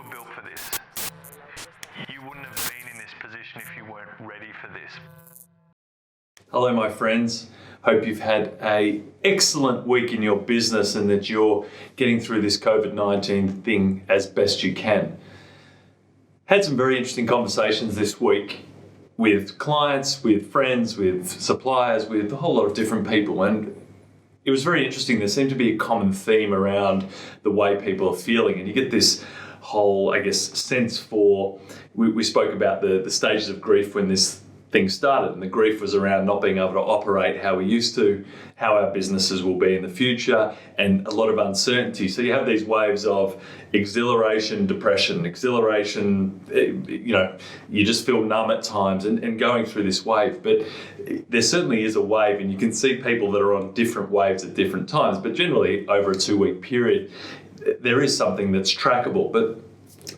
were built for this. You wouldn't have been in this position if you weren't ready for this. Hello, my friends. Hope you've had an excellent week in your business and that you're getting through this COVID-19 thing as best you can. Had some very interesting conversations this week with clients, with friends, with suppliers, with a whole lot of different people. And it was very interesting. There seemed to be a common theme around the way people are feeling. And you get this whole, sense for, we spoke about the stages of grief when this thing started. And the grief was around not being able to operate how we used to, how our businesses will be in the future, and a lot of uncertainty. So you have these waves of exhilaration, depression, exhilaration, you just feel numb at times and going through this wave. But there certainly is a wave, and you can see people that are on different waves at different times. But generally, over a 2-week period, there is something that's trackable. But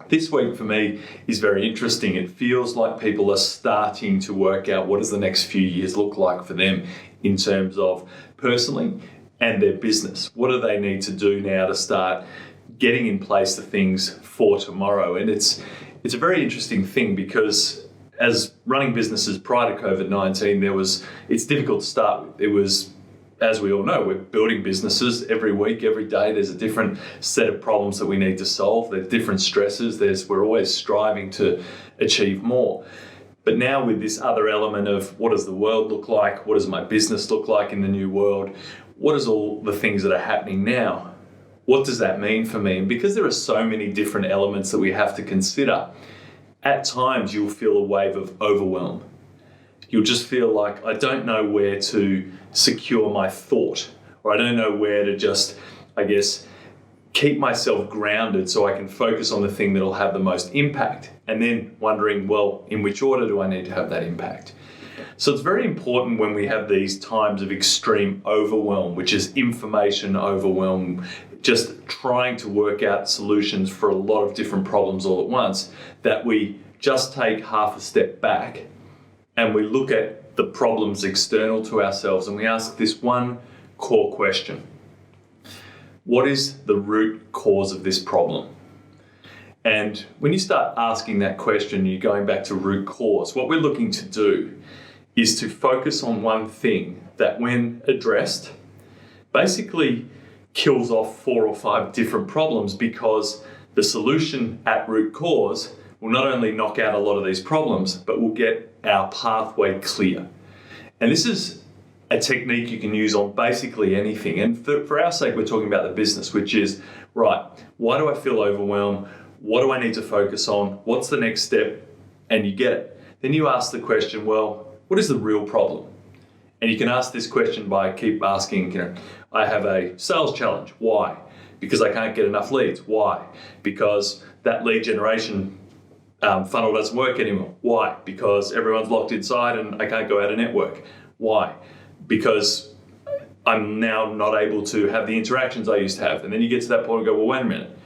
this week for me is very interesting. It feels like people are starting to work out what does the next few years look like for them in terms of personally and their business. What do they need to do now to start getting in place the things for tomorrow? And it's a very interesting thing because as running businesses prior to COVID-19, it's difficult to start with. It was, as we all know, we're building businesses every week, every day. There's a different set of problems that we need to solve. There's different stresses. We're always striving to achieve more. But now with this other element of what does the world look like? What does my business look like in the new world? What is all the things that are happening now? What does that mean for me? And because there are so many different elements that we have to consider, at times you'll feel a wave of overwhelm. You'll just feel like, I don't know where to secure my thought, or I don't know where to just, keep myself grounded so I can focus on the thing that'll have the most impact. And then wondering, well, in which order do I need to have that impact? So it's very important when we have these times of extreme overwhelm, which is information overwhelm, just trying to work out solutions for a lot of different problems all at once, that we just take half a step back and we look at the problems external to ourselves and we ask this one core question. What is the root cause of this problem? And when you start asking that question, you're going back to root cause. What we're looking to do is to focus on one thing that, when addressed, basically kills off 4 or 5 different problems, because the solution at root cause will not only knock out a lot of these problems, but will get our pathway clear. And this is a technique you can use on basically anything. And for our sake, we're talking about the business, which is, right, why do I feel overwhelmed? What do I need to focus on? What's the next step? And you get it. Then you ask the question, well, what is the real problem? And you can ask this question by keep asking, I have a sales challenge. Why? Because I can't get enough leads. Why? Because that lead generation funnel doesn't work anymore. Why? Because everyone's locked inside and I can't go out and network. Why? Because I'm now not able to have the interactions I used to have. And then you get to that point and go, well, wait a minute.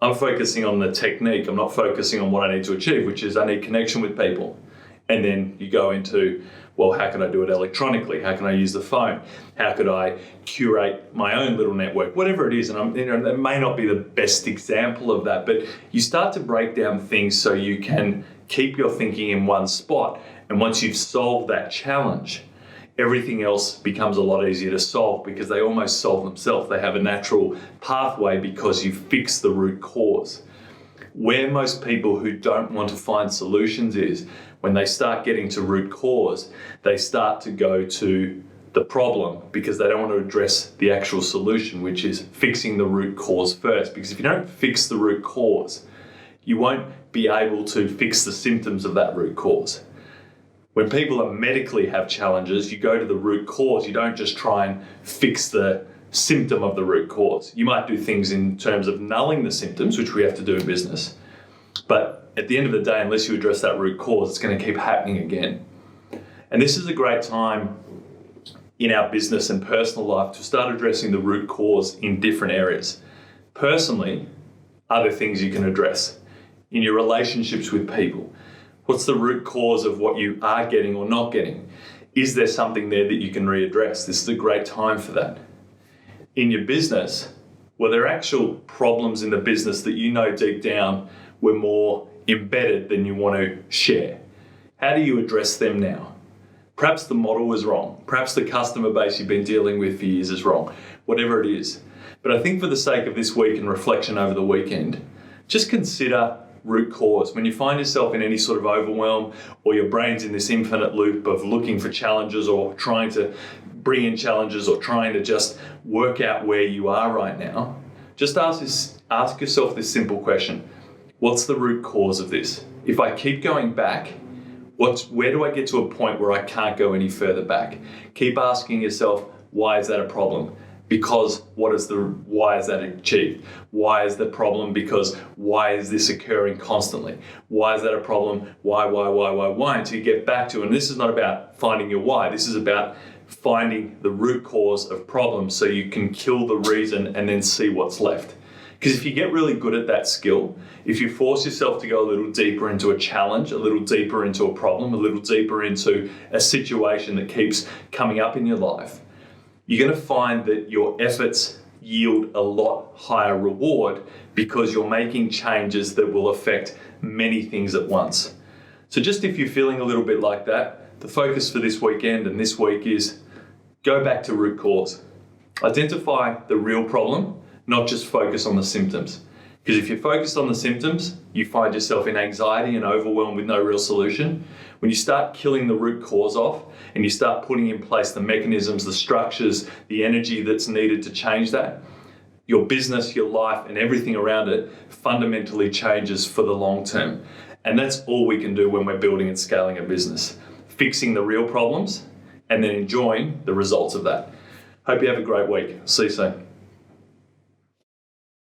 I'm focusing on the technique. I'm not focusing on what I need to achieve, which is I need connection with people. And then you go into, well, how can I do it electronically? How can I use the phone? How could I curate my own little network? Whatever it is. And that may not be the best example of that, but you start to break down things so you can keep your thinking in one spot. And once you've solved that challenge, everything else becomes a lot easier to solve, because they almost solve themselves. They have a natural pathway because you fix the root cause. Where most people who don't want to find solutions is when they start getting to root cause, they start to go to the problem because they don't want to address the actual solution, which is fixing the root cause first. Because if you don't fix the root cause, you won't be able to fix the symptoms of that root cause. When people medically have challenges, you go to the root cause. You don't just try and fix the symptom of the root cause. You might do things in terms of nulling the symptoms, which we have to do in business. But at the end of the day, unless you address that root cause, it's going to keep happening again. And this is a great time in our business and personal life to start addressing the root cause in different areas. Personally, are there things you can address in your relationships with people? What's the root cause of what you are getting or not getting? Is there something there that you can readdress? This is a great time for that. In your business, Were there actual problems in the business that you know deep down were more embedded than you want to share? How do you address them now? Perhaps the model was wrong. Perhaps the customer base you've been dealing with for years is wrong. Whatever it is. But I think for the sake of this week and reflection over the weekend, just consider root cause. When you find yourself in any sort of overwhelm, or your brain's in this infinite loop of looking for challenges or trying to bring in challenges or trying to just work out where you are right now, just ask yourself this simple question. What's the root cause of this? If I keep going back, where do I get to a point where I can't go any further back? Keep asking yourself, why is that a problem? Because why is that achieved? Why is the problem? Because why is this occurring constantly? Why is that a problem? Why? Until you get back to, and this is not about finding your why, this is about finding the root cause of problems so you can kill the reason and then see what's left. Because if you get really good at that skill, if you force yourself to go a little deeper into a challenge, a little deeper into a problem, a little deeper into a situation that keeps coming up in your life, you're going to find that your efforts yield a lot higher reward because you're making changes that will affect many things at once. So just if you're feeling a little bit like that, the focus for this weekend and this week is go back to root cause. Identify the real problem, not just focus on the symptoms. Because if you're focused on the symptoms, you find yourself in anxiety and overwhelmed with no real solution. When you start killing the root cause off and you start putting in place the mechanisms, the structures, the energy that's needed to change that, your business, your life, and everything around it fundamentally changes for the long term. And that's all we can do when we're building and scaling a business. Fixing the real problems and then enjoying the results of that. Hope you have a great week. See you soon.